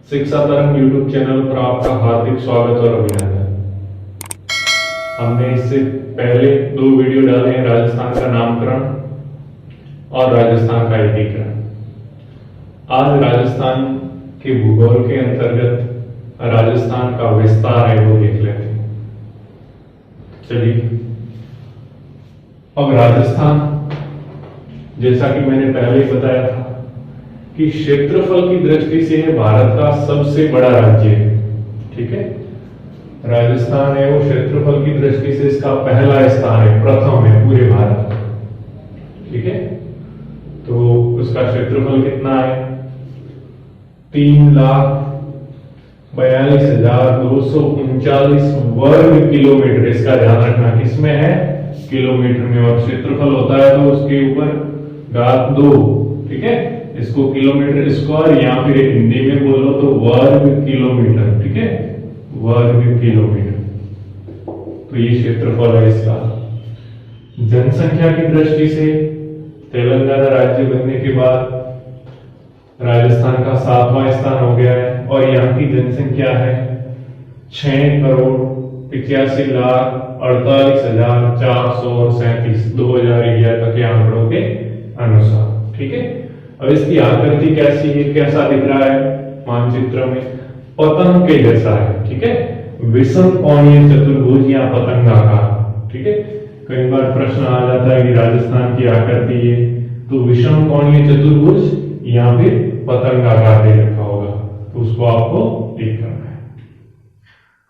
शिक्षा तरंग YouTube channel पर आपका हार्दिक स्वागत और अभिनंदन। हमने इससे पहले 2 वीडियो डाले हैं, राजस्थान का नामकरण और राजस्थान का एकीकरण। आज राजस्थान के भूगोल के अंतर्गत राजस्थान का विस्तार है वो देख लेते हैं। चलिए, अब राजस्थान जैसा कि मैंने पहले ही बताया था कि क्षेत्रफल की दृष्टि से भारत का सबसे बड़ा राज्य है। ठीक है, राजस्थान है वो क्षेत्रफल की दृष्टि से इसका पहला स्थान है, प्रथम है पूरे भारत में। ठीक है, तो उसका क्षेत्रफल कितना है? 3,42,239 वर्ग किलोमीटर। इसका ध्यान रखना, किसमें है? किलोमीटर में। और क्षेत्रफल होता है तो उसके ऊपर घात 2। ठीक है, इसको किलोमीटर स्क्वायर या फिर हिंदी में बोलो तो वर्ग किलोमीटर। ठीक है, वर्ग किलोमीटर। तो ये क्षेत्रफल है इसका। जनसंख्या की दृष्टि से तेलंगाना राज्य बनने के बाद राजस्थान का 7वां स्थान हो गया है और यहाँ की जनसंख्या है 6,85,48,437 2011 के आंकड़ों के अनुसार। ठीक है, अब इसकी आकृति कैसी है, कैसा दिख रहा है मानचित्र में? पतंग के जैसा है। ठीक है, विषम कोणीय चतुर्भुज या पतंगाकार। ठीक है, कई बार प्रश्न आ जाता है कि राजस्थान की आकृति है तो विषम कोणीय चतुर्भुज या फिर पतंगाकार दे रखा होगा, तो उसको आपको टिक करना है।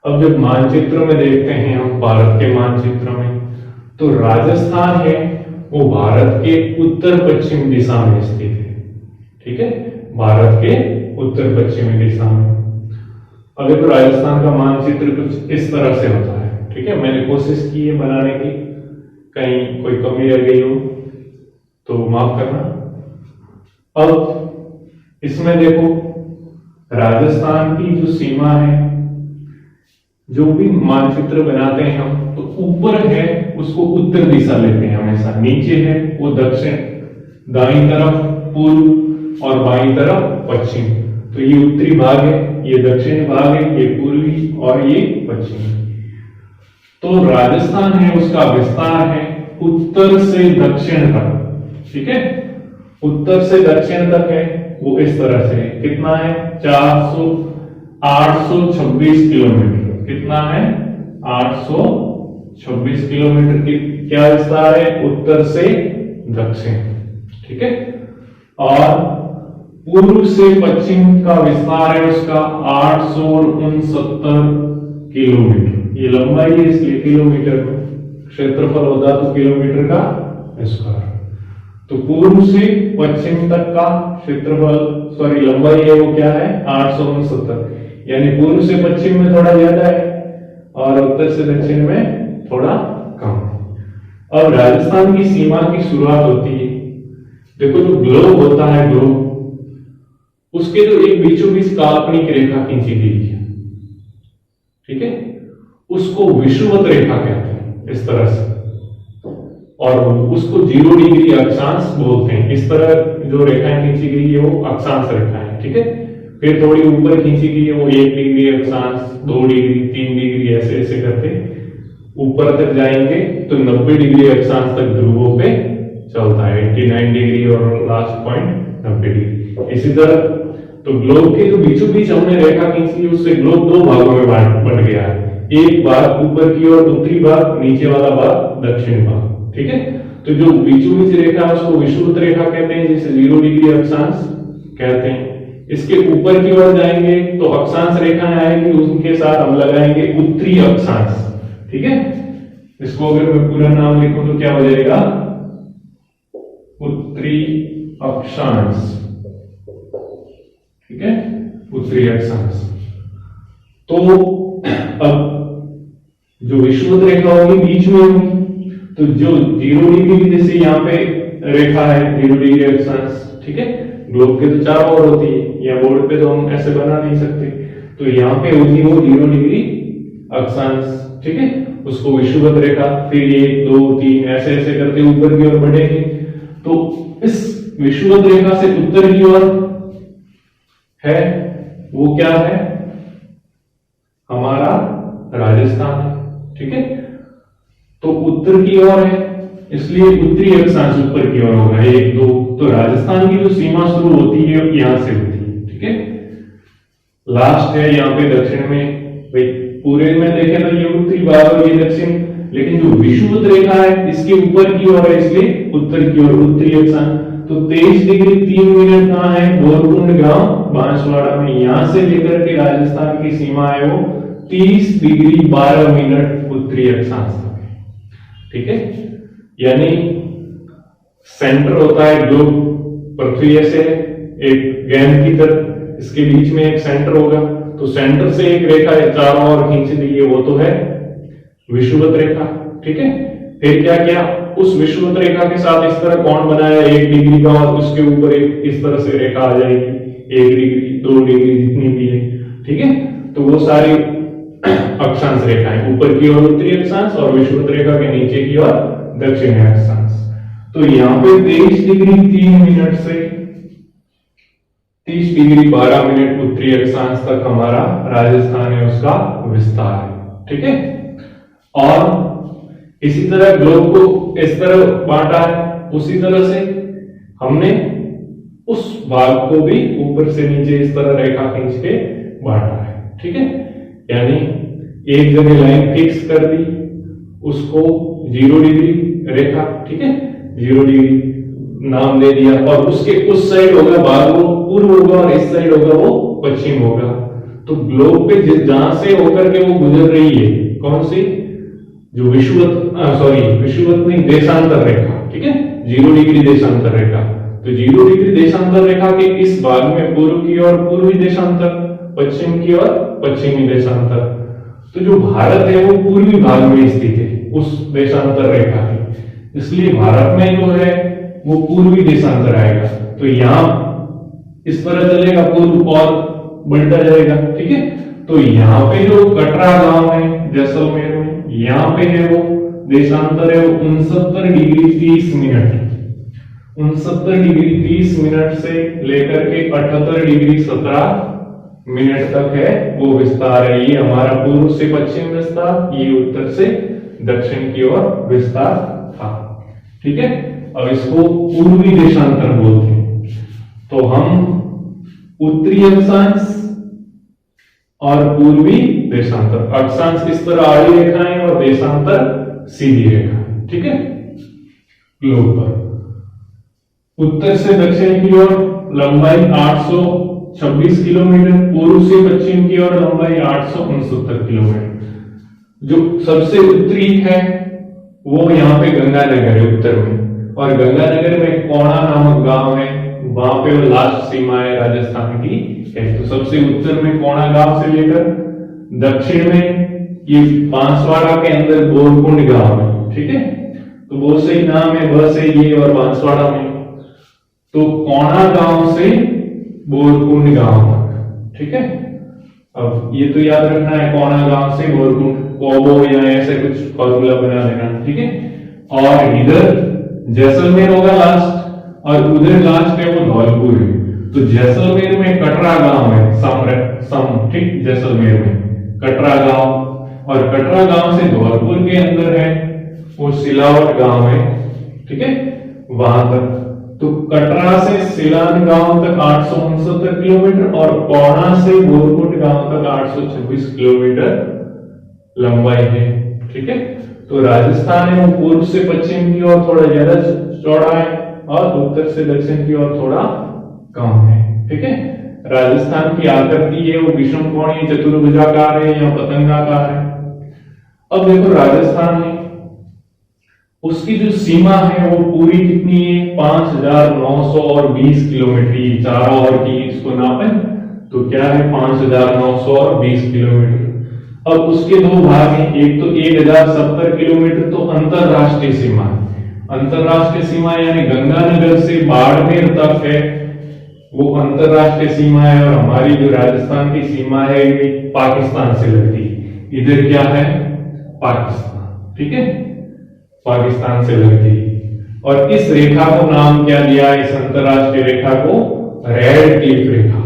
अब जब मानचित्र में देखते हैं हम, भारत के मानचित्र में, तो राजस्थान है वो भारत के उत्तर पश्चिम दिशा में स्थित है। ठीक है, भारत के उत्तर पश्चिमी दिशा में। अब देखो, राजस्थान का मानचित्र कुछ इस तरह से होता है। ठीक है, मैंने कोशिश की है बनाने की, कहीं कोई कमी रह गई हो तो माफ करना। अब इसमें देखो, राजस्थान की जो सीमा है, जो भी मानचित्र बनाते हैं हम, तो ऊपर है उसको उत्तर दिशा लेते हैं हमेशा, नीचे है वो दक्षिण, दाईं तरफ पूर्व और बाईं तरफ पश्चिम। तो ये उत्तरी भाग है, ये दक्षिण भाग है, ये पूर्वी और ये पश्चिमी। तो राजस्थान है उसका विस्तार है उत्तर से दक्षिण तक। ठीक है, उत्तर से दक्षिण तक है वो इस तरह से है। कितना है? 826 किलोमीटर। कितना है? 826 किलोमीटर की क्या विस्तार है? उत्तर से दक्षिण। ठीक है, और पूर्व से पश्चिम का विस्तार है उसका 869 किलोमीटर। ये लंबाई है इसलिए किलोमीटर में, क्षेत्रफल होता तो किलोमीटर का स्क्वायर। तो पूर्व से पश्चिम तक का क्षेत्रफल लंबाई है वो क्या है? 869, यानी पूर्व से पश्चिम में थोड़ा ज्यादा है और उत्तर से दक्षिण में थोड़ा कम। अब राजस्थान की सीमा की शुरुआत होती है, देखो जो ग्लोब होता है, ग्लोब उसके तो एक बीचों बीच काल्पनिक रेखा खींची गई है। ठीक है, उसको विषुवत रेखा कहते हैं, इस तरह से, और उसको 0 डिग्री अक्षांश बोलते हैं। इस तरह जो रेखाएं खींची गई है वो अक्षांश रेखाएं। ठीक है, फिर थोड़ी ऊपर खींची गई है वो 1 डिग्री अक्षांश, 2 डिग्री, 3 डिग्री, ऐसे ऐसे करते ऊपर तक जाएंगे तो 90 डिग्री अक्षांश तक ध्रुवों पे चलता है, 89 डिग्री और लास्ट पॉइंट 90 डिग्री। इसी तरह तो ग्लोब के जो बीचों बीच हमने रेखा खींची है उससे ग्लोब 2 भागों में बंट गया है। एक भाग ऊपर की ओर, दूसरी भाग नीचे वाला भाग दक्षिण भाग। ठीक है, तो जो बीचों बीच रेखा है उसको विषुवत रेखा कहते हैं, जिसे 0 डिग्री अक्षांश कहते हैं। इसके ऊपर की ओर जाएंगे तो अक्षांश रेखाएं आएंगी, उनके साथ हम लगाएंगे उत्तरी अक्षांश। ठीक है, इसको अगर मैं पूरा नाम लिखूं तो क्या हो जाएगा? उत्तरी अक्षांश। ठीक है, उत्तरी अक्षांश। तो अब जो विषुवत रेखा होगी बीच में होगी, तो जो 0 डिग्री जैसे यहाँ पे रेखा है 0 डिग्री अक्षांश। ठीक है, ग्लोब के तो 4 ओर होती है, या बोर्ड पे तो हम ऐसे बना नहीं सकते, तो यहाँ पे होती है वो 0 डिग्री अक्षांश। ठीक है, उसको विषुवत रेखा, फिर 1 2 3 ऐसे ऐसे करते ऊपर की ओर बढ़ेंगे। तो इस विषुवत रेखा से उत्तर की ओर है वो क्या है, हमारा राजस्थान है। ठीक है, तो उत्तर की ओर है, इसलिए उत्तरी अक्षांश ऊपर की ओर होगा 1 2। तो राजस्थान की जो सीमा शुरू होती है यहां से होती है। ठीक है, लास्ट है यहाँ पे दक्षिण में। भाई पूरे में देखें तो ये उत्तरी भाग और ये दक्षिण, लेकिन जो विषुवत रेखा है इसके ऊपर की ओर है, इसलिए उत्तर की ओर उत्तरी अक्षांश। तो 23 डिग्री 3 मिनट कहाँ है, बोरकुंड गांव बांसवाड़ा में। यहां से लेकर के राजस्थान की सीमा है वो 30 डिग्री 12 मिनट उत्तरी अक्षांश तक है। ठीक है, यानी सेंटर होता है ग्लोब, पृथ्वी ऐसे है एक गेंद की तरह, इसके बीच में एक सेंटर होगा, तो सेंटर से एक रेखा है चारों ओर खींच दी है, वो तो है विषुवत रेखा। ठीक है, फिर क्या किया, उस विषुवत रेखा के साथ इस तरह कोण बनाया 1 डिग्री का, और उसके ऊपर एक इस तरह से रेखा आ जाएगी 1 डिग्री 2 डिग्री जितनी भी है। ठीक है, तो वो सारी अक्षांश रेखाएं, ऊपर की ओर उत्तरी अक्षांश और विषुवत रेखा के नीचे की ओर दक्षिणी अक्षांश। तो यहाँ पे 23 डिग्री 3 मिनट से 30 डिग्री 12 मिनट उत्तरी अक्षांश तक हमारा राजस्थान है, उसका विस्तार है। ठीक है, और इसी तरह ग्लोब को इस तरह बांटा है, उसी तरह से हमने उस भाग को भी ऊपर से नीचे इस तरह रेखा खींच के बांटा है। ठीक है, यानी एक जगह लाइन फिक्स कर दी, उसको 0 डिग्री रेखा, ठीक है 0 डिग्री नाम दे दिया, और उसके उस साइड होगा भाग वो पूर्व होगा और इस साइड होगा वो पश्चिम होगा। तो ग्लोब पे जहां से होकर के वो गुजर रही है, कौन सी, जो विषुवत नहीं, देशांतर रेखा। ठीक है, 0 डिग्री देशांतर रेखा। तो 0 डिग्री देशांतर रेखा के इस भाग में पूर्व की ओर पूर्वी देशांतर, पश्चिम की ओर पश्चिमी देशांतर। तो जो भारत है वो पूर्वी भाग में स्थित है उस देशांतर रेखा के, इसलिए भारत में जो है वो पूर्वी देशांतर आएगा। तो यहां इस तरह चलेगा, पूर्व और बढ़ता जाएगा। ठीक है, तो यहाँ पे जो कटरा गांव है जैसलमेर में, यहाँ पे है वो देशांतर है वो 69 डिग्री 30 मिनट, 69 डिग्री 30 मिनट से लेकर के 78 डिग्री 17 मिनट तक है वो विस्तार है। ये हमारा पूर्व से पश्चिम विस्तार, ये उत्तर से दक्षिण की ओर विस्तार था। ठीक है, अब इसको पूर्वी देशांतर बोलते हैं। तो हम उत्तरी अक्षांश और पूर्वी देशांतर, अक्षांश इस तरह आड़ी रेखाएं और देशांतर सीधी रेखा। ठीक है, ग्लोब पर उत्तर से दक्षिण की ओर लंबाई 826 किलोमीटर, पूर्व से पश्चिम की ओर लंबाई 869 किलोमीटर। जो सबसे उत्तरी है वो यहाँ पे गंगानगर है उत्तर में, और गंगानगर में कोणा नामक गांव है, वहां पे वो लास्ट सीमा है राजस्थान की है। तो सबसे उत्तर में कोणा गांव से लेकर दक्षिण में ये बांसवाड़ा के अंदर बोरकुंड गांव है। ठीक है, तो वो सही नाम है, बस है ये, और बांसवाड़ा में तो कोणा गांव से बोरकुंड गांव तक। ठीक है, अब ये तो याद रखना है, कोणा गांव से बोरकुंड, कोबो या ऐसे कुछ फॉर्मूला बना लेना। ठीक है, और इधर जैसलमेर होगा लास्ट, और उधर लास्ट है वो धौलपुर है। तो जैसलमेर में कटरा गांव है, ठीक, जैसलमेर में कटरा गांव, और कटरा गांव से धौलपुर के अंदर है वो सिलावट गांव है। ठीक है, वहां तक। तो कटरा से सिलान गांव तक 869 किलोमीटर, और कोणा से बोरकुंड गांव तक 826 किलोमीटर लंबाई है। ठीक है, तो राजस्थान है वो पूर्व से पश्चिम की ओर थोड़ा ज्यादा चौड़ा है, और उत्तर से दक्षिण की ओर थोड़ा कम है। ठीक है, राजस्थान की आकृति है वो विषमकोणीय चतुर्भुजाकार है या पतंगाकार है। अब देखो राजस्थान है, उसकी जो सीमा है वो पूरी कितनी है, 5920 किलोमीटर। चारों ओर की इसको नापें तो क्या है, 5920 किलोमीटर। अब उसके दो भाग हैं, एक तो 1070 किलोमीटर तो अंतरराष्ट्रीय सीमा है। अंतरराष्ट्रीय सीमा यानी गंगानगर से बाड़मेर तक है वो अंतरराष्ट्रीय सीमा है, और हमारी जो राजस्थान की सीमा है ये पाकिस्तान से लगती है। इधर क्या है, पाकिस्तान। ठीक है, पाकिस्तान से लगती है, और इस रेखा को नाम क्या दिया, इस अंतरराष्ट्रीय रेखा को रेड क्लिफ रेखा।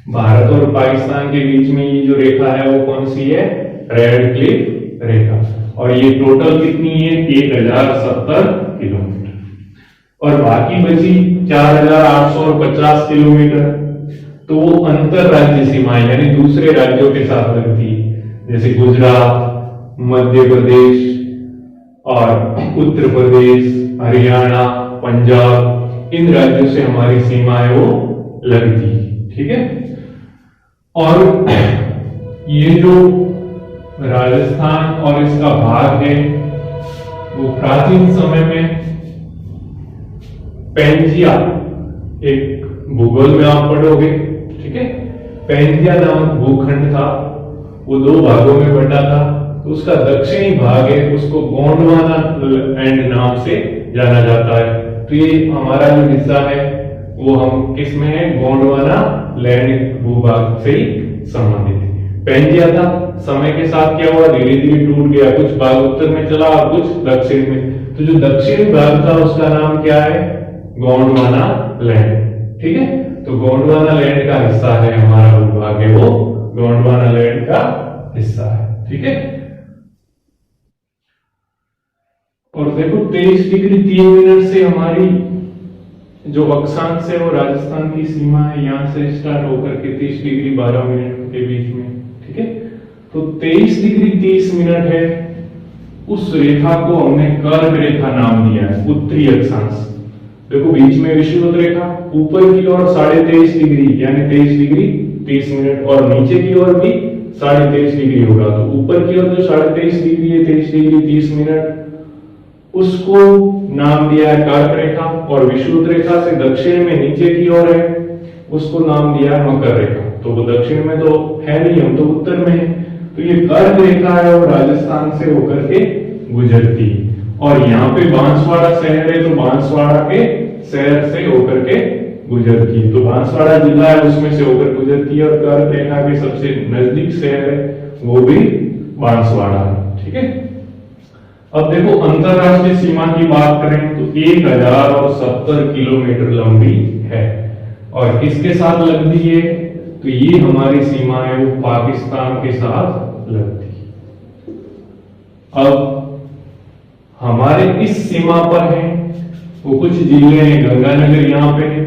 भारत और पाकिस्तान के बीच में ये जो रेखा है वो कौन सी है? रेड क्लिफ रेखा। और ये टोटल कितनी है? 1070 किलोमीटर। और बाकी बची 4850 किलोमीटर, तो वो अंतर राज्य सीमाएं यानी दूसरे राज्यों के साथ लगती है, जैसे गुजरात, मध्य प्रदेश और उत्तर प्रदेश, हरियाणा, पंजाब, इन राज्यों से हमारी सीमा है वो लगती है। ठीक है। और ये जो राजस्थान और इसका भाग है वो प्राचीन समय में पेंजिया, एक भूगोल में आप पढ़ोगे, ठीक है, पेंजिया नामक भूखंड था, वो 2 भागों में बटा था। तो उसका दक्षिणी भाग है, उसको गोंडवाना लैंड नाम से जाना जाता है। तो ये हमारा जो हिस्सा है वो हम किस में है? गोंडवाना लैंड भूभाग से ही संबंधित है। पेंजिया था, समय के साथ क्या हुआ? धीरे धीरे टूट गया, कुछ भाग उत्तर में चला और कुछ दक्षिण में। तो जो दक्षिणी भाग था उसका नाम क्या है? गोंडवाना लैंड। ठीक है। तो गोंडवाना लैंड का हिस्सा है हमारा भूभाग है वो गोंडवाना लैंड का हिस्सा है। ठीक है। और देखो 23 डिग्री 3 मिनट से हमारी जो अक्षांश है वो राजस्थान की सीमा है, यहां से स्टार्ट होकर के 30 डिग्री 12 मिनट के बीच में। ठीक है। तो 23 डिग्री 30 मिनट है, उस रेखा को हमने कर्क रेखा नाम दिया है, उत्तरी अक्षांश। देखो बीच में विषुवत रेखा, ऊपर की ओर 23.5 डिग्री यानी 23 डिग्री 30 मिनट, और नीचे की ओर भी 23.5 डिग्री होगा। तो ऊपर की ओर जो 23.5 डिग्री है 23 डिग्री 30 मिनट, उसको नाम दिया है कर्क रेखा। और विषुवत रेखा से दक्षिण में नीचे की ओर है, उसको नाम दिया है मकर रेखा। तो वो दक्षिण में तो है नहीं, हम तो उत्तर में है। तो ये कर्क रेखा है वो राजस्थान से होकर के गुजरती है। और यहाँ पे बांसवाड़ा शहर है, तो बांसवाड़ा के शहर से होकर के गुजरती है। तो बांसवाड़ा जिला है उसमें से होकर गुजरती है। और कर्क रेखा के सबसे नजदीक शहर है वो भी बांसवाड़ा है। ठीक है। अब देखो अंतरराष्ट्रीय सीमा की बात करें तो 1070 किलोमीटर लंबी है। और किसके साथ लगती है? तो ये हमारी सीमा है वो पाकिस्तान के साथ लगती है। अब हमारे इस सीमा पर है वो कुछ जिले हैं, गंगानगर यहाँ पे है,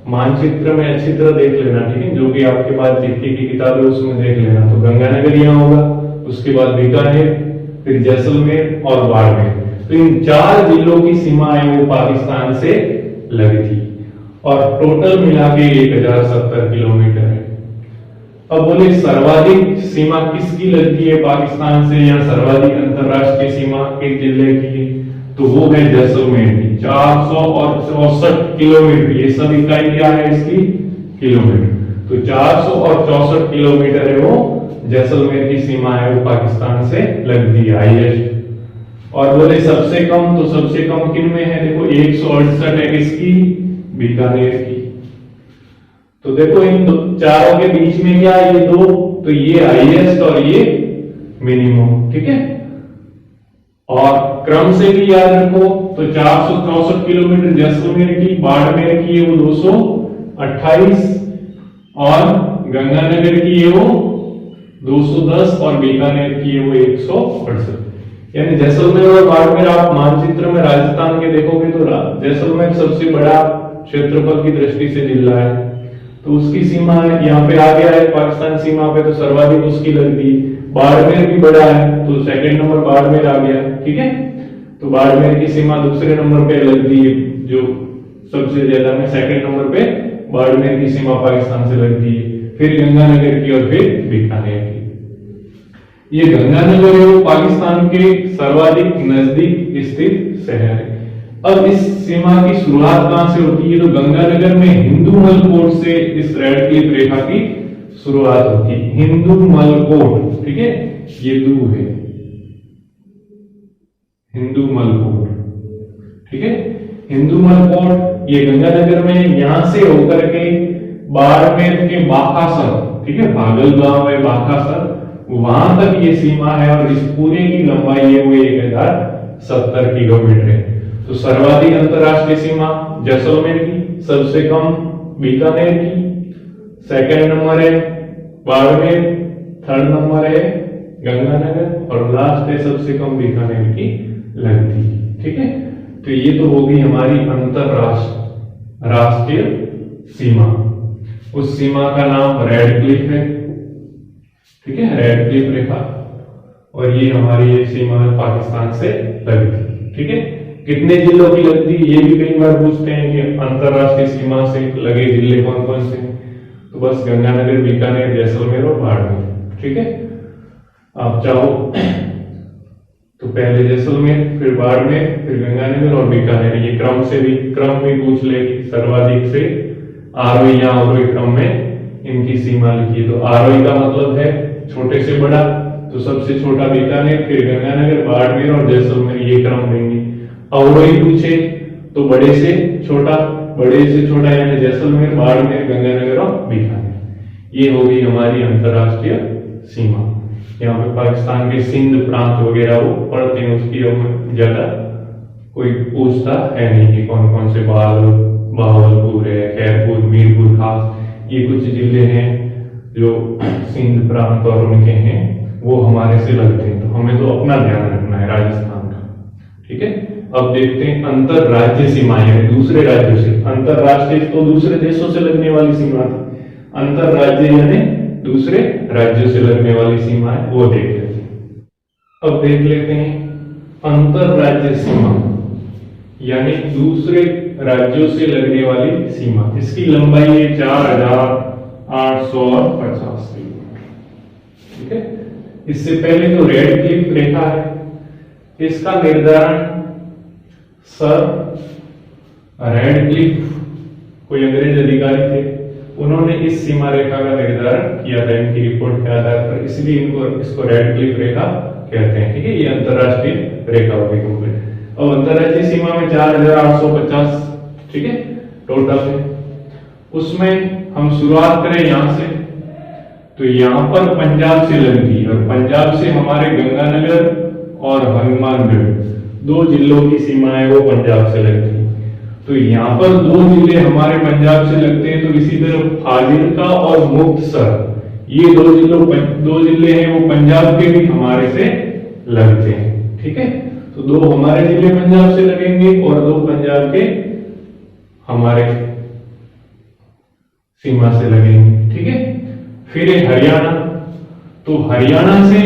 मानचित्र में अच्छी तरह देख लेना। ठीक है। जो भी आपके पास जीके की किताब है उसमें देख लेना। तो गंगानगर यहाँ होगा, उसके बाद बीकानेर, फिर जैसलमेर और बाड़मेर। तो इन 4 जिलों की सीमा है वो पाकिस्तान से लगती और टोटल मिला के 1070 किलोमीटर है। अब बोले सर्वाधिक सीमा किसकी लगती है पाकिस्तान से, या सर्वाधिक अंतरराष्ट्रीय सीमा किस जिले की है? तो वो है जैसलमेर की, 464 किलोमीटर। ये सब इकाई क्या है इसकी? किलोमीटर। तो 464 किलोमीटर है वो जैसलमेर की सीमा है वो पाकिस्तान से लगती है, हाईएस्ट। और बोले सबसे कम, तो सबसे कम किन में है? देखो 168 है किसकी? बीकानेर की। तो देखो इन चारों के बीच में क्या है? ये 2, तो ये हाईएस्ट और ये मिनिमम। ठीक है। और क्रम से भी याद रखो, तो 464 किलोमीटर जैसलमेर की, बाड़मेर की है वो 228 और गंगानगर की है वो 210 और बीकानेर की है वो 168। यानी जैसलमेर और बाड़मेर आप मानचित्र में राजस्थान के देखोगे तो जैसलमेर सबसे बड़ा क्षेत्रफल की दृष्टि से जिला है, तो उसकी सीमा है यहाँ पे आ गया है पाकिस्तान सीमा पे, तो सर्वाधिक उसकी लगती है। बाड़मेर भी बड़ा है तो सेकंड नंबर बाड़मेर आ गया। ठीक है। तो बाड़मेर की सीमा दूसरे नंबर पे लगती है, जो सबसे ज्यादा में सेकंड नंबर पे बाड़मेर की सीमा पाकिस्तान से लगती है, फिर गंगानगर की और फिर बीकानेर की। ये गंगानगर है वो पाकिस्तान के सर्वाधिक नजदीक स्थित शहर है। अब इस सीमा की शुरुआत कहां से होती है? तो गंगानगर में हिंदूमल कोट से इस रेड क्लिफ रेखा की शुरुआत होती है। हिंदूमल कोट, ठीक है, ये दू है हिंदूमल कोट। ठीक है। हिंदूमल कोट ये गंगानगर में, यहां से होकर के बाड़मेर के बाखासर, ठीक है, भागल गांव है बाखासर, वहां तक ये सीमा है। और इस पूरे की लंबाई है वो 1070 किलोमीटर है। तो सर्वाधिक अंतरराष्ट्रीय सीमा जैसलमेर की, सबसे कम बीकानेर की, सेकंड नंबर है बाड़मेर, थर्ड नंबर है गंगानगर और लास्ट है सबसे कम बीकानेर की लगती। ठीक है, तो ये तो होगी हमारी राष्ट्रीय सीमा। उस सीमा का नाम रेड क्लिफ है। ठीक है, रेड क्लिफ रेखा, और ये हमारी ये सीमा पाकिस्तान से लगती। ठीक है, कितने जिलों की लगती ये भी कई बार पूछते हैं कि अंतरराष्ट्रीय सीमा से लगे जिले कौन कौन से, तो बस गंगानगर, बीकानेर, जैसलमेर और बाड़मेर। ठीक है, आप चाहो तो पहले जैसलमेर, फिर बाड़मेर, फिर गंगानगर और बीकानेर, ये क्रम भी पूछ लेगी। सर्वाधिक से आरोही या अवरोही क्रम में इनकी सीमा लिखी। तो आरोही का मतलब है छोटे से बड़ा, तो सबसे छोटा बीकानेर, फिर गंगानगर, बाड़मेर और जैसलमेर, ये क्रम देंगे। अवरोही पूछे तो बड़े से छोटा यानी जैसलमेर, बाड़मेर, गंगानगर और बीकानेर। ये होगी हमारी अंतरराष्ट्रीय सीमा। यहाँ पे पाकिस्तान के सिंध प्रांत वगैरह वो पढ़ते हैं, उसकी अब ज्यादा कोई पूछता है नहीं कि कौन कौन से बहावलपुर है, खैरपुर, मीरपुर, खास, ये कुछ जिले हैं जो सिंध प्रांत और उनके हैं, वो हमारे से लगते हैं। तो हमें तो अपना ध्यान रखना है राजस्थान का। ठीक है, अब देखते हैं अंतर राज्य सीमाएं, दूसरे राज्यों से। अंतरराष्ट्रीय तो दूसरे देशों से लगने वाली सीमा थी, अंतर राज्य यानी दूसरे राज्यों से लगने वाली सीमा है, वो देख लेते हैं। अब देख लेते हैं अंतर राज्य सीमा यानी दूसरे राज्यों से लगने वाली सीमा। इसकी लंबाई है 4850 किलोमीटर। ठीक है, इससे पहले तो रेड क्लिफ रेखा है, इसका निर्धारण सर रेड क्लिफ कोई अंग्रेज अधिकारी थे, उन्होंने इस सीमा रेखा का निर्धारण किया था इनकी रिपोर्ट के आधार पर, इसलिए इसको रेड क्लिफ रेखा कहते हैं। ठीक है, ये अंतरराष्ट्रीय रेखा होगी कंप्लीट। अब अंतरराष्ट्रीय सीमा में 4850 ठीक है टोटल है। उसमें हम शुरुआत करें यहां से, तो यहां पर पंजाब से लगती है, और पंजाब से हमारे गंगानगर और हनुमानगढ़ दो जिलों की सीमा है, वो पंजाब से लगती है। तो यहाँ पर दो जिले हमारे पंजाब से लगते हैं, तो इसी तरह फाजिल्का और मुक्तसर, ये दो जिले हैं वो पंजाब के भी हमारे से लगते हैं। ठीक है, तो दो हमारे जिले पंजाब से लगेंगे और दो पंजाब के हमारे सीमा से लगेंगे। ठीक है, फिर हरियाणा, तो हरियाणा से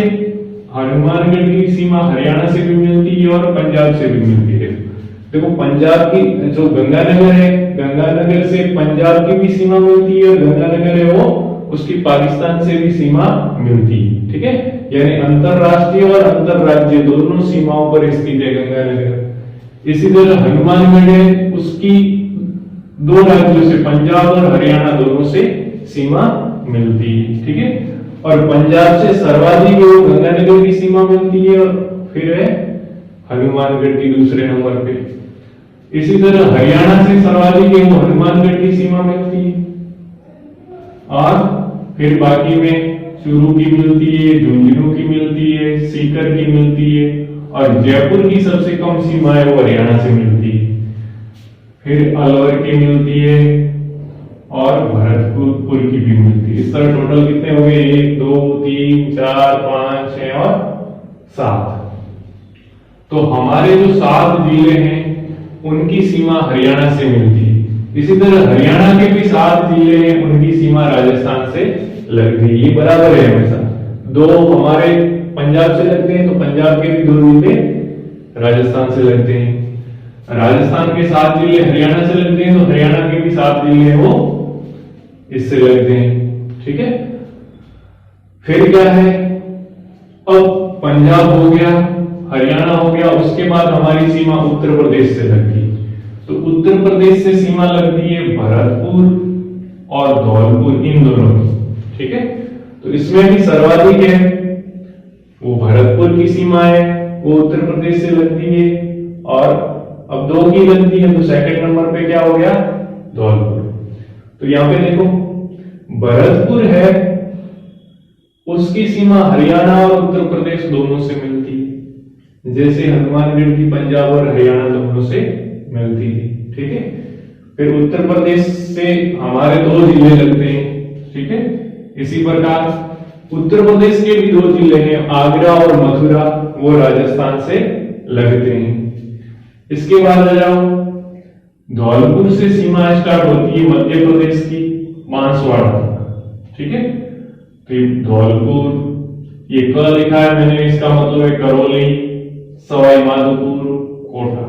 हनुमानगढ़ की सीमा हरियाणा से भी मिलती है और पंजाब से भी मिलती है। देखो पंजाब की जो गंगानगर है, गंगानगर से पंजाब की भी सीमा मिलती है, और गंगानगर है वो उसकी पाकिस्तान से भी सीमा मिलती है। ठीक है, यानी अंतरराष्ट्रीय और अंतरराज्य दोनों सीमाओं पर स्थित है गंगानगर। इसी तरह हनुमानगढ़ है, उसकी दो राज्यों से पंजाब और हरियाणा दोनों से सीमा मिलती है। ठीक है, और पंजाब से सर्वाधिक गंगानगर की सीमा मिलती है, और फिर है हनुमानगढ़ की दूसरे नंबर पे। इसी तरह हरियाणा से सर्वाधिक हनुमानगढ़ की सीमा मिलती है, और फिर बाकी में चूरू की मिलती है, झुंझुनू की मिलती है, सीकर की मिलती है, और जयपुर की सबसे कम सीमा है वो हरियाणा से मिलती है। फिर अलवर की मिलती है और भरतपुर की भी मिलती है। इस तरह टोटल कितने हो गए, 1 2 3 4 5 6 और 7। तो हमारे जो 7 जिले हैं उनकी सीमा हरियाणा से मिलती है। इसी तरह हरियाणा के भी 7 जिले हैं, उनकी सीमा राजस्थान से लगती है। ये बराबर है हमेशा, दो हमारे पंजाब से लगते हैं तो पंजाब के भी 2 जिले राजस्थान से लगते हैं। राजस्थान के 7 जिले हरियाणा से लगते हैं तो हरियाणा के भी 7 जिले वो इससे लगते हैं। ठीक है, फिर क्या है, अब पंजाब हो गया, हरियाणा हो गया, उसके बाद हमारी सीमा उत्तर प्रदेश से लगती है। तो उत्तर प्रदेश से सीमा लगती है भरतपुर और धौलपुर, इन दोनों की। ठीक है, तो इसमें भी सर्वाधिक है वो भरतपुर की सीमा है, वो उत्तर प्रदेश से लगती है, और अब 2 की लगती है तो सेकंड नंबर पे क्या हो गया, धौलपुर। तो यहां पे देखो भरतपुर है, उसकी सीमा हरियाणा और उत्तर प्रदेश दोनों से मिलती है, जैसे हनुमानगढ़ की पंजाब और हरियाणा दोनों से मिलती है। ठीक है, फिर उत्तर प्रदेश से हमारे 2 जिले लगते हैं। ठीक है। इसी प्रकार उत्तर प्रदेश के भी 2 जिले हैं, आगरा और मथुरा, वो राजस्थान से लगते हैं। इसके बाद आ जाओ, धौलपुर से सीमा स्टार्ट होती है मध्य प्रदेश की बांसवाड़ा, ठीक है। तो ये धौलपुर, ये क लिखा है मैंने, इसका मतलब है करौली, सवाई माधोपुर, कोटा।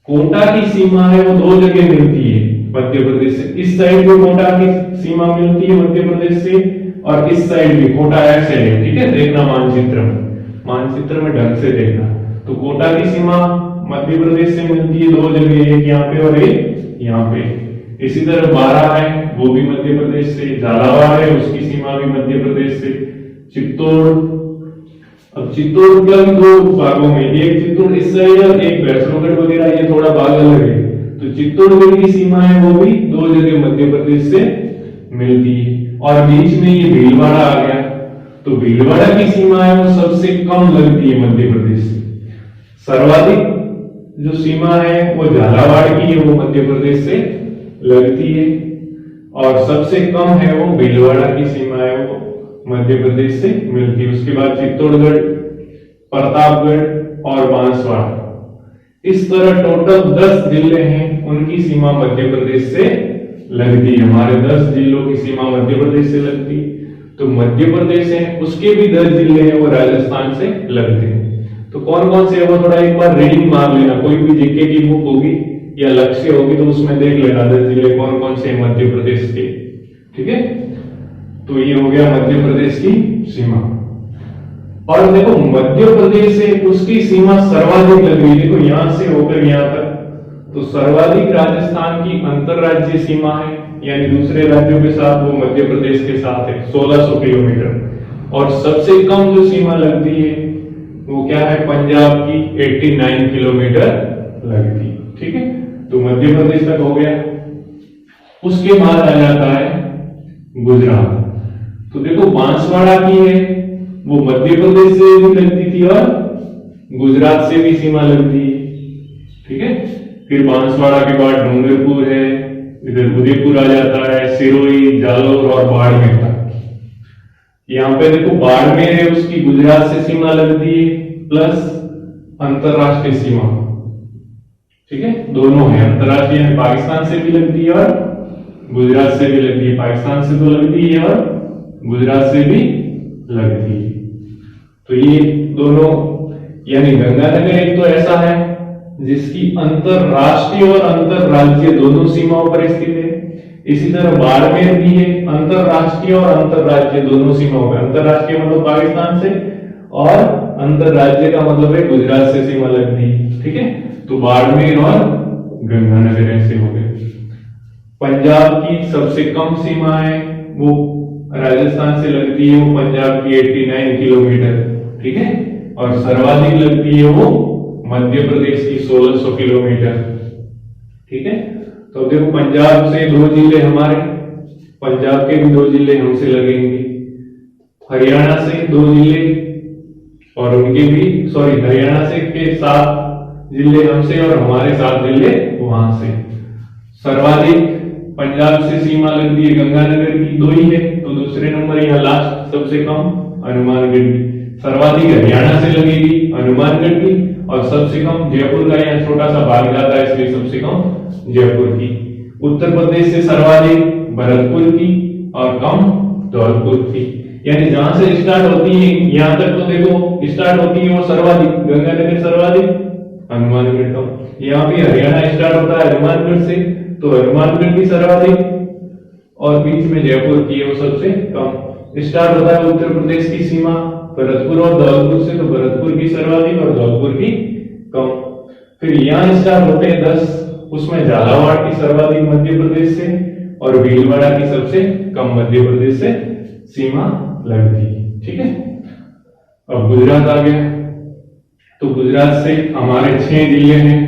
कोटा की सीमा है वो 2 जगह मिलती है मध्य प्रदेश से। इस साइड भी कोटा की सीमा मिलती है मध्य प्रदेश से, और इस साइड भी कोटा ऐसे है, ठीक है। देखना मानचित्र में ढंग से देखना। तो कोटा की सीमा मध्य प्रदेश से मिलती है 2 जगह, एक यहाँ पे और एक यहाँ पे। इसी तरह बारां है, वो भी मध्य प्रदेश से। झालावाड़ है, उसकी सीमा भी मध्य प्रदेश से। चित्तौड़, अब चित्तौड़ का भी 2 भागों में, एक चित्तौड़ इस साइड और एक वैष्णोगढ़ वगैरह, ये थोड़ा भाग अलग है। तो चित्तौड़गढ़ की सीमा है वो भी 2 जगह मध्य प्रदेश से मिलती है। और बीच में ये भीलवाड़ा आ गया, तो भीलवाड़ा की सीमा है वो सबसे कम लगती है मध्य प्रदेश से। सर्वाधिक जो सीमा है वो झालावाड़ की है, वो मध्य प्रदेश से लगती है। और सबसे कम है वो भीलवाड़ा की सीमा है वो मध्य प्रदेश से मिलती है। उसके बाद चित्तौड़गढ़, प्रतापगढ़ और बांसवाड़ा, इस तरह टोटल 10 जिले हैं, उनकी सीमा मध्य प्रदेश से लगती है। हमारे 10 जिलों की सीमा मध्य प्रदेश से लगती है। तो मध्य प्रदेश है, उसके भी 10 जिले हैं वो राजस्थान से लगते हैं। तो कौन कौन से है वो थोड़ा एक बार रीडिंग मार लेना, कोई भी जीके की बुक होगी या लक्ष्य होगी तो उसमें देख लेना 10 जिले कौन कौन से मध्य प्रदेश के, ठीक है। तो ये हो गया मध्य प्रदेश की सीमा। और देखो मध्य प्रदेश से उसकी सीमा सर्वाधिक लग रही है, देखो यहां से होकर यहां तक, तो सर्वाधिक राजस्थान की अंतरराज्यीय सीमा है, यानी दूसरे राज्यों के साथ वो मध्य प्रदेश के साथ है 1600 किलोमीटर। और सबसे कम जो सीमा लगती है वो क्या है, पंजाब की 89 किलोमीटर लगती है, ठीक है। तो मध्य प्रदेश तक हो गया। उसके बाद आ जाता है गुजरात। तो देखो बांसवाड़ा की है वो मध्य प्रदेश से भी लगती थी और गुजरात से भी सीमा लगती है, ठीक है। फिर बांसवाड़ा के बाद डूंगरपुर है, इधर उदयपुर आ जाता है, सिरोही, जालोर और बाड़मेर तक। यहाँ पे देखो बाड़मेर है, उसकी गुजरात से सीमा लगती है प्लस अंतरराष्ट्रीय सीमा, ठीक है। दोनों है, अंतरराष्ट्रीय में पाकिस्तान से भी लगती है और गुजरात से भी लगती है। पाकिस्तान से तो लगती है और गुजरात से भी लगती है। तो ये दोनों, यानी गंगानगर एक तो ऐसा है जिसकी अंतरराष्ट्रीय और अंतरराज्यीय दोनों सीमाओं पर स्थित है। इसी तरह बाड़मेर भी है, अंतरराष्ट्रीय और अंतरराज्यीय दोनों सीमाओं पर। अंतरराष्ट्रीय मतलब पाकिस्तान से और अंतरराज्यीय का मतलब है गुजरात से सीमा लगती है, ठीक है। तो बाड़मेर और गंगानगर ऐसे हो गए। पंजाब की सबसे कम सीमा है वो राजस्थान से लगती है, वो पंजाब की 89 किलोमीटर, ठीक है। और सर्वाधिक लगती है वो मध्य प्रदेश की 1600 किलोमीटर, ठीक है। तो देखो पंजाब से 2 जिले हमारे, पंजाब के भी 2 जिले हमसे लगेंगे। हरियाणा से 2 जिले और उनके भी, सॉरी हरियाणा से के 7 जिले हमसे और हमारे 7 जिले वहां से। सर्वाधिक पंजाब से सीमा लगती है गंगानगर की, 2 ही है। तो दूसरे नंबर यहाँ लास्ट सबसे कम हनुमानगढ़ की। सर्वाधिक हरियाणा से लगेगी हनुमानगढ़ की, और सबसे कम जयपुर का यहाँ छोटा सा भाग जाता है, इसलिए सबसे कम जयपुर की। उत्तर प्रदेश से सर्वाधिक भरतपुर की और कम धौलपुर की। यानी जहां से स्टार्ट होती है यहां तक तो देखो स्टार्ट होती है वो सर्वाधिक, गंगानगर सर्वाधिक, हनुमानगढ़ कम। यहाँ भी हरियाणा स्टार्ट होता है हनुमानगढ़ से, तो हनुमानगढ़ की सर्वाधिक, और बीच में जयपुर की वो सबसे कम। स्टार्ट होता है उत्तर प्रदेश की सीमा भरतपुर और धौलपुर से, तो भरतपुर की सर्वाधिक और धौलपुर की कम। फिर यहाँ स्टार्ट होते हैं 10, उसमें झालावाड़ की सर्वाधिक मध्य प्रदेश से और भीलवाड़ा की सबसे कम मध्य प्रदेश से सीमा लगती है, ठीक है। अब गुजरात आ गया। तो गुजरात से हमारे 6 जिले हैं,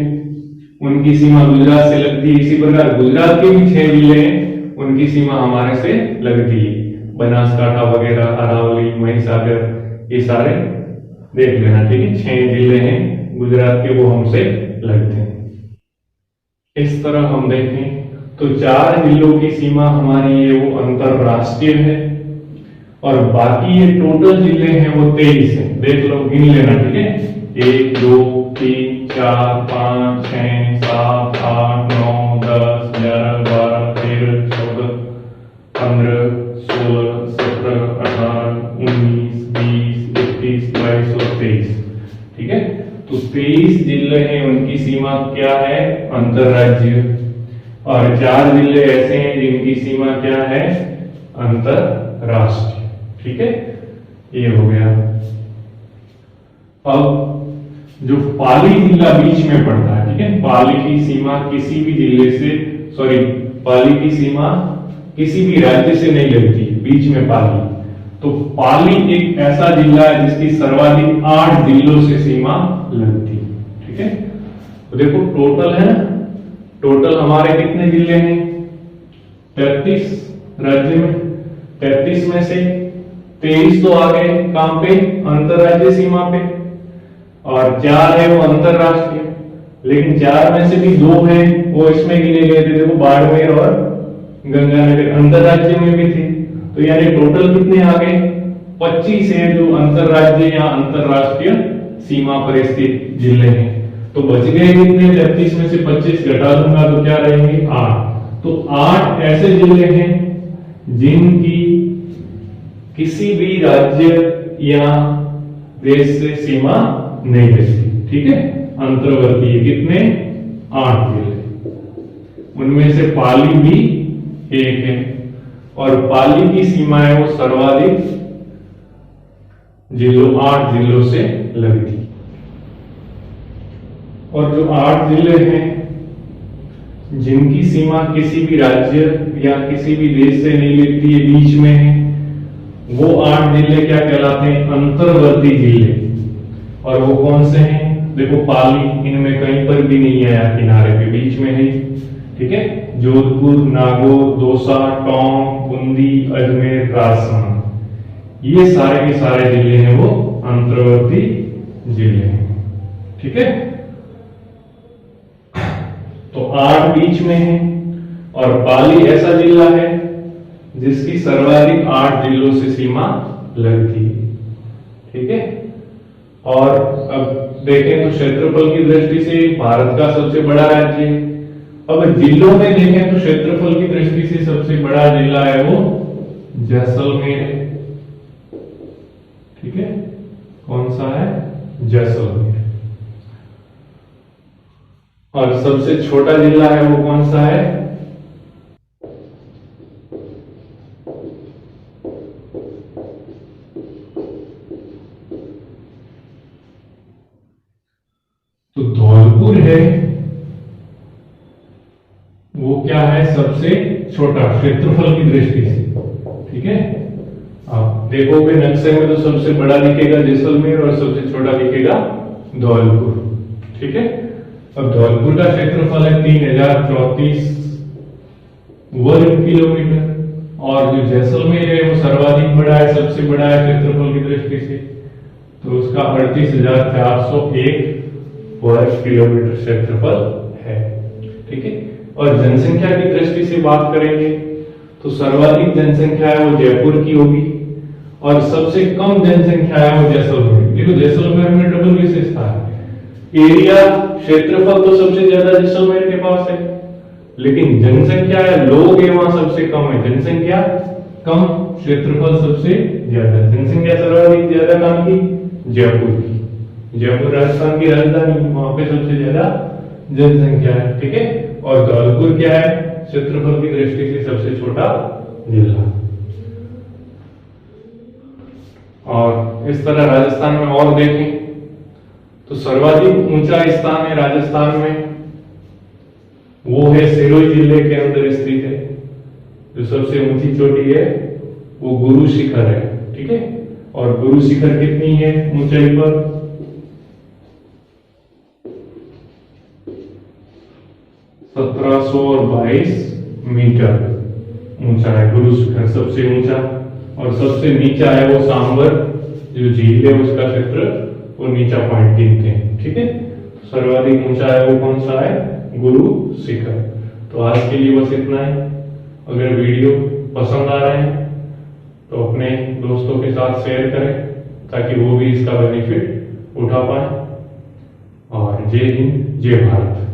उनकी सीमा गुजरात से लगती है। इसी प्रकार गुजरात के भी 6 जिले हैं, उनकी सीमा हमारे से लगती है। बनासकांठा वगैरह, अरावली, महिसागर, ये सारे देख लेना, ठीक है। 6 जिले हैं गुजरात के, वो हमसे लगते हैं। इस तरह हम देखें तो 4 जिलों की सीमा हमारी ये वो अंतरराष्ट्रीय है, और बाकी ये टोटल जिले हैं वो 23 है। देख लो, गिन लेना, ठीक है। 1 2 3 4 5 6 7 8 9 10 11 12 13 14 15 16 17 18 19 20 21 22 और 23, ठीक है। तो 23 जिले हैं, उनकी सीमा क्या है? अंतरराज्यीय। और 4 जिले ऐसे हैं जिनकी सीमा क्या है? अंतरराष्ट्रीय, ठीक है। ये हो गया। अब जो पाली जिला बीच में पड़ता है, ठीक है, पाली की सीमा किसी भी जिले से, सॉरी, पाली की सीमा किसी भी राज्य से नहीं लगती, बीच में पाली। तो पाली एक ऐसा जिला है जिसकी सर्वाधिक 8 जिलों से सीमा लगती है, ठीक है। तो देखो टोटल है ना, टोटल हमारे कितने जिले हैं? 33 राज्य में। 33 में से 23 तो आ गए काम पे, अंतरराज्यीय सीमा पे, और 4 है वो अंतरराष्ट्रीय। लेकिन 4 में से भी 2 है वो इसमें गिने गए थे, देखो बाड़मेर और गंगानगर अंतरराज्य में भी थे। तो यानी टोटल कितने आ गए? 25 है जो अंतरराज्यीय या अंतरराष्ट्रीय सीमा पर स्थित जिले हैं। तो बच गए कितने? 33 में से 25 घटा दूंगा तो क्या रहेंगे? 8। तो 8 ऐसे जिले हैं जिनकी किसी भी राज्य या देश से सीमा नहीं लगती, ठीक है, अंतर्वर्ती है। कितने? 8 जिले, उनमें से पाली भी एक है, और पाली की सीमा है वो सर्वाधिक जिलों 8 जिलों से लगती। और जो 8 जिले हैं जिनकी सीमा किसी भी राज्य या किसी भी देश से नहीं लगती है, बीच में है, वो 8 जिले क्या कहलाते हैं? अंतर्वर्ती जिले। और वो कौन से हैं? देखो पाली इनमें कहीं पर भी नहीं आया, किनारे पे बीच में है, ठीक है। जोधपुर, नागौर, दौसा, टोंक, बूंदी, अजमेर, राजसमंद, ये सारे के सारे जिले हैं वो अंतर्वर्ती जिले हैं, ठीक है। तो 8 बीच में है, और पाली ऐसा जिला है जिसकी सर्वाधिक 8 जिलों से सीमा लगती है, ठीक है। और अब देखें तो क्षेत्रफल की दृष्टि से भारत का सबसे बड़ा राज्य है। अब जिलों में देखें तो क्षेत्रफल की दृष्टि से सबसे बड़ा जिला है वो जैसलमेर है, ठीक है। कौन सा है? जैसलमेर। और सबसे छोटा जिला है वो कौन सा है? तो धौलपुर है वो क्या है? सबसे छोटा क्षेत्रफल की दृष्टि से, ठीक है। आप देखोगे नक्शे में तो सबसे बड़ा दिखेगा जैसलमेर और सबसे छोटा दिखेगा धौलपुर, ठीक है। अब धौलपुर का क्षेत्रफल है 3034 वर्ग किलोमीटर, और जो जैसलमेर है वो सर्वाधिक बड़ा है, सबसे बड़ा है क्षेत्रफल की दृष्टि से, तो उसका 38,401 वर्ग किलोमीटर क्षेत्रफल है, ठीक है। और जनसंख्या की दृष्टि से बात करेंगे तो सर्वाधिक जनसंख्या है वो जयपुर की होगी, और सबसे कम जनसंख्या है वो जैसलमेर। देखो जैसलमेर में डबल विशेषता है, एरिया क्षेत्रफल तो सबसे ज्यादा जैसलमेर के पास है, लेकिन जनसंख्या है, लोग है वहां सबसे कम है, जनसंख्या कम, क्षेत्रफल सबसे ज्यादा। जनसंख्या सर्वाधिक ज्यादा कहां की? जयपुर की। जयपुर राजस्थान की राजधानी, वहां पे सबसे ज्यादा जनसंख्या है, ठीक है। और धौलपुर क्या है? क्षेत्रफल की दृष्टि से सबसे छोटा जिला। और इस तरह राजस्थान में और देखें तो सर्वाधिक ऊंचा स्थान है राजस्थान में, वो है सिरोही जिले के अंदर स्थित है। जो सबसे ऊंची चोटी है वो गुरु शिखर है, ठीक है। और गुरु शिखर कितनी है ऊंचाई पर? 1722 मीटर ऊंचा है गुरु शिखर, सबसे ऊंचा। और सबसे नीचा है वो सांबर जो झील है, उसका क्षेत्र वो नीचा पॉइंट गिनते हैं, ठीक है। सर्वाधिक ऊंचा है वो कौन सा है? गुरु शिखर। तो आज के लिए बस इतना ही। अगर वीडियो पसंद आ रहे हैं तो अपने दोस्तों के साथ शेयर करें ताकि वो भी इसका बेनिफिट उठा पाए। और जय हिंद, जय भारत।